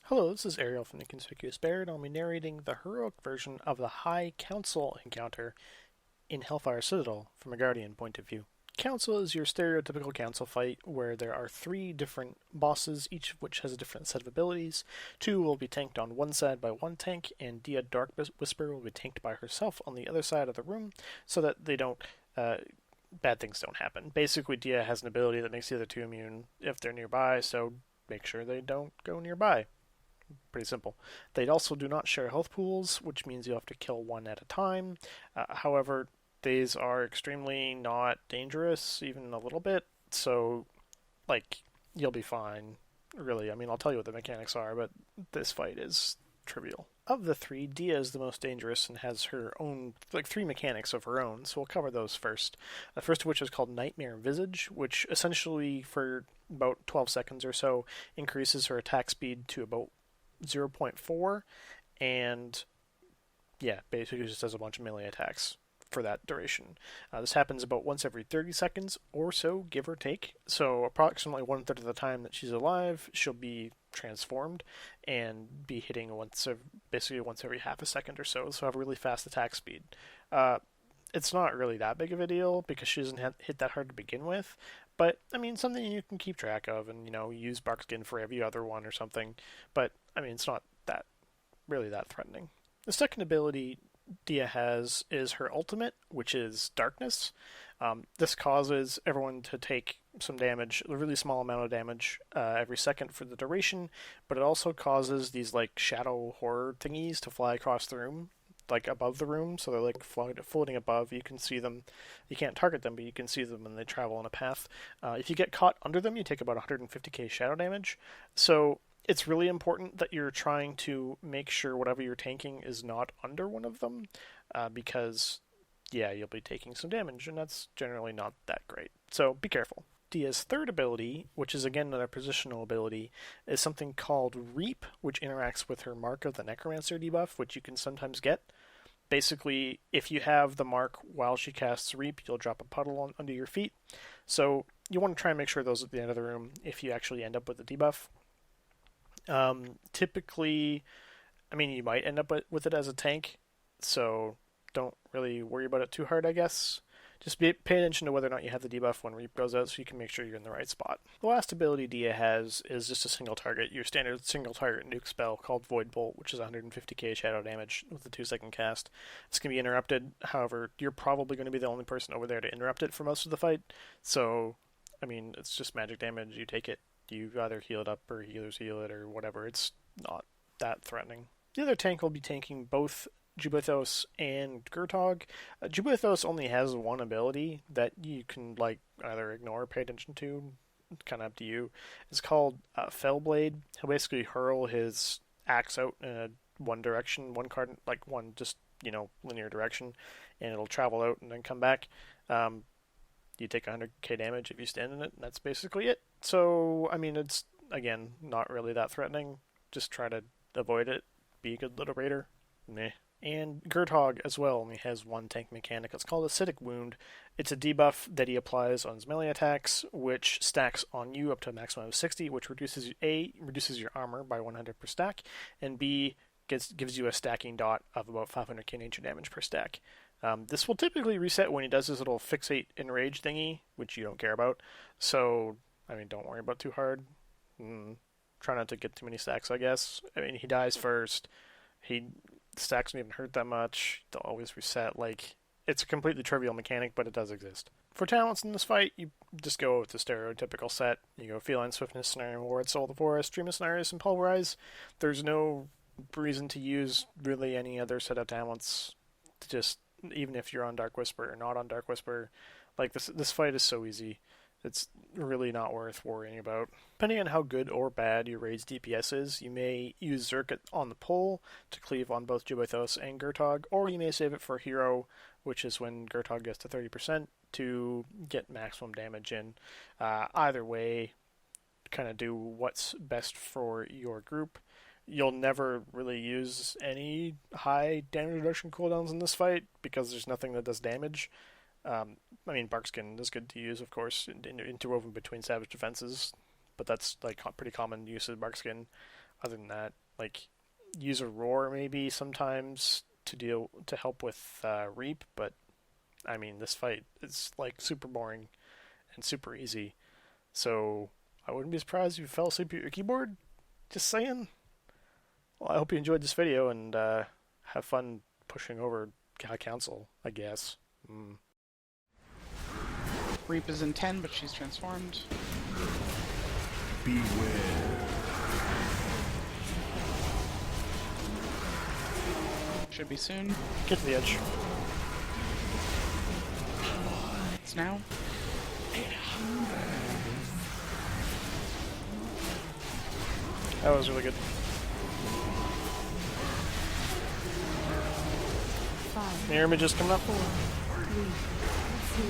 Hello, this is Arielle from Inconspicuous Bear, and I'll be narrating the heroic version of the High Council encounter in Hellfire Citadel from a Guardian point of view. Council is your stereotypical council fight where there are three different bosses, each of which has a different set of abilities. Two will be tanked on one side by one tank, and Dia Dark Whisper will be tanked by herself on the other side of the room so that they don't bad things don't happen. Basically, Dia has an ability that makes the other two immune if they're nearby, so make sure they don't go nearby. Pretty simple. They also do not share health pools, which means you have to kill one at a time. However, these are extremely not dangerous, even a little bit, so, you'll be fine, really. I mean, I'll tell you what the mechanics are, but this fight is trivial. Of the three, Dia is the most dangerous and has her own, three mechanics of her own, so we'll cover those first. The first of which is called Nightmare Visage, which essentially, for about 12 seconds or so, increases her attack speed to about 0.4, and yeah, basically just does a bunch of melee attacks for that duration. This happens about once every 30 seconds or so, give or take. So approximately 1/3 of the time that she's alive, she'll be transformed and be hitting basically once every half a second or so. So have a really fast attack speed. It's not really that big of a deal because she doesn't hit that hard to begin with. But, I mean, something you can keep track of and, use Barkskin for every other one or something. But, I mean, it's not really that threatening. The second ability Dia has is her ultimate, which is Darkness. This causes everyone to take some damage, a really small amount of damage every second for the duration, but it also causes these, shadow horror thingies to fly across the room, above the room, so they're floating above. You can see them. You can't target them, but you can see them when they travel on a path. If you get caught under them, you take about 150k shadow damage. So it's really important that you're trying to make sure whatever you're tanking is not under one of them, because yeah, you'll be taking some damage, and that's generally not that great. So be careful. Dia's third ability, which is again another positional ability, is something called Reap, which interacts with her Mark of the Necromancer debuff, which you can sometimes get. Basically, if you have the mark while she casts Reap, you'll drop a puddle under your feet. So you want to try and make sure those are at the end of the room if you actually end up with the debuff. Typically, I mean, you might end up with it as a tank, so don't really worry about it too hard, I guess. Just pay attention to whether or not you have the debuff when Reap goes out so you can make sure you're in the right spot. The last ability Dia has is just a single target, your standard single target nuke spell called Void Bolt, which is 150k shadow damage with a 2-second cast. This can be interrupted, however, you're probably going to be the only person over there to interrupt it for most of the fight, so, I mean, it's just magic damage, you take it, you either heal it up or healers heal it or whatever, it's not that threatening. The other tank will be tanking both Jubathos and Gurtog. Jubathos only has one ability that you can either ignore or pay attention to. It's kind of up to you. It's called Fellblade. He'll basically hurl his axe out in one direction, one just linear direction, and it'll travel out and then come back. You take 100k damage if you stand in it, and that's basically it. So, I mean, it's, again, not really that threatening. Just try to avoid it. Be a good little raider. Meh. And Gurtog as well only has one tank mechanic. It's called Acidic Wound. It's a debuff that he applies on his melee attacks, which stacks on you up to a maximum of 60, which reduces your armor by 100 per stack, and B gives you a stacking dot of about 500k nature damage per stack. This will typically reset when he does his little fixate enrage thingy, which you don't care about. So, I mean, don't worry about it too hard. Try not to get too many stacks, I guess. I mean, he dies first. Stacks don't even hurt that much. They'll always reset. It's a completely trivial mechanic, but it does exist. For talents in this fight, you just go with the stereotypical set. You go Feline Swiftness, Snare, Ward, Soul of the Forest, Dream of Snares, and Pulverize. There's no reason to use really any other set of talents. Just, even if you're on Dark Whisper or not on Dark Whisper, this fight is so easy. It's really not worth worrying about. Depending on how good or bad your raid's DPS is, you may use Zerk on the pull to cleave on both Jubathos and Gurtog, or you may save it for Hero, which is when Gurtog gets to 30%, to get maximum damage in. Either way, kind of do what's best for your group. You'll never really use any high damage reduction cooldowns in this fight, because there's nothing that does damage. I mean, Barkskin is good to use, of course, interwoven between Savage defenses, but that's pretty common use of Barkskin. other than that, like, use a roar maybe sometimes to help with Reap, but I mean, this fight is like super boring and super easy. So I wouldn't be surprised if you fell asleep at your keyboard. Just saying. Well, I hope you enjoyed this video and have fun pushing over Council, I guess. Reap is in 10, but she's transformed. Beware. Should be soon. Get to the edge. It's now. That was really good. Mirror images coming up. 4, 3, 2,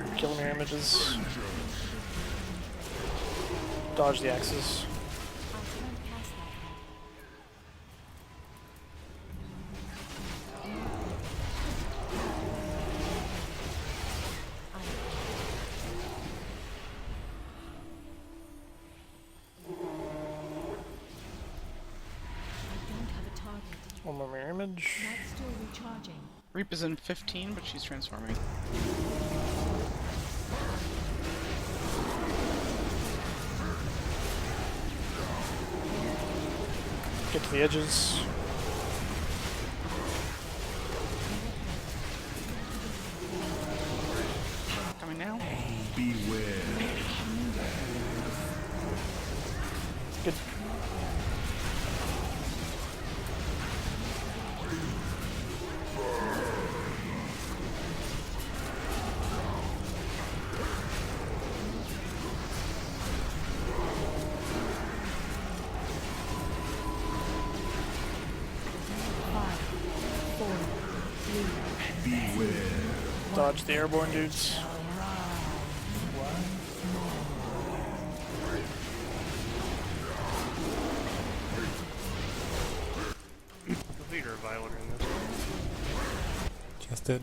1. Kill mirror images. Dodge the axes. One more mirror image. Not still recharging. Reap is in 15, but she's transforming. Get to the edges. Coming now. Beware. Good. Dodge the airborne dudes. Complete reviler in this one. Just did.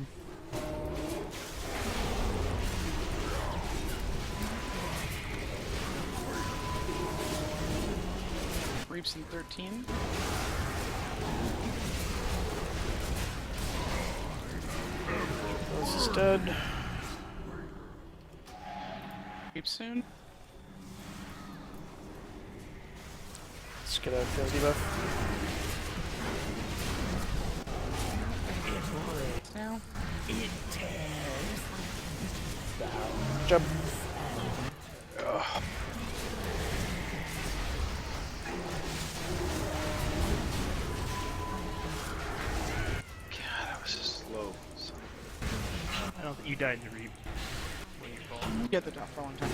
Reap's in 13. This is dead. Reap soon. Let's get a affinity buff. Now. Jump. God, that was just slow. I don't think you died to Reap. When you fall. Get the drop for a long time.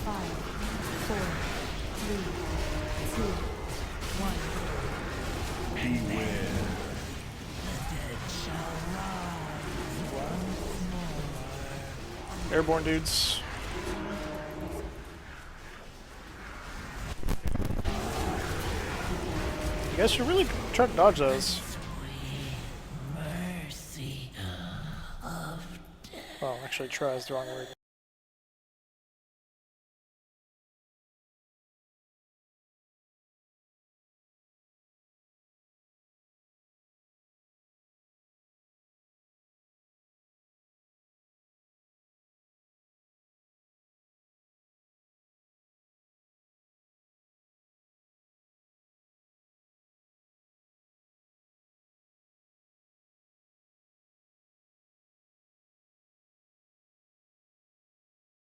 Five, 4, 3, 2, 1. Beware. Airborne dudes. You guys should really try to dodge those. Well, actually, try is the wrong word.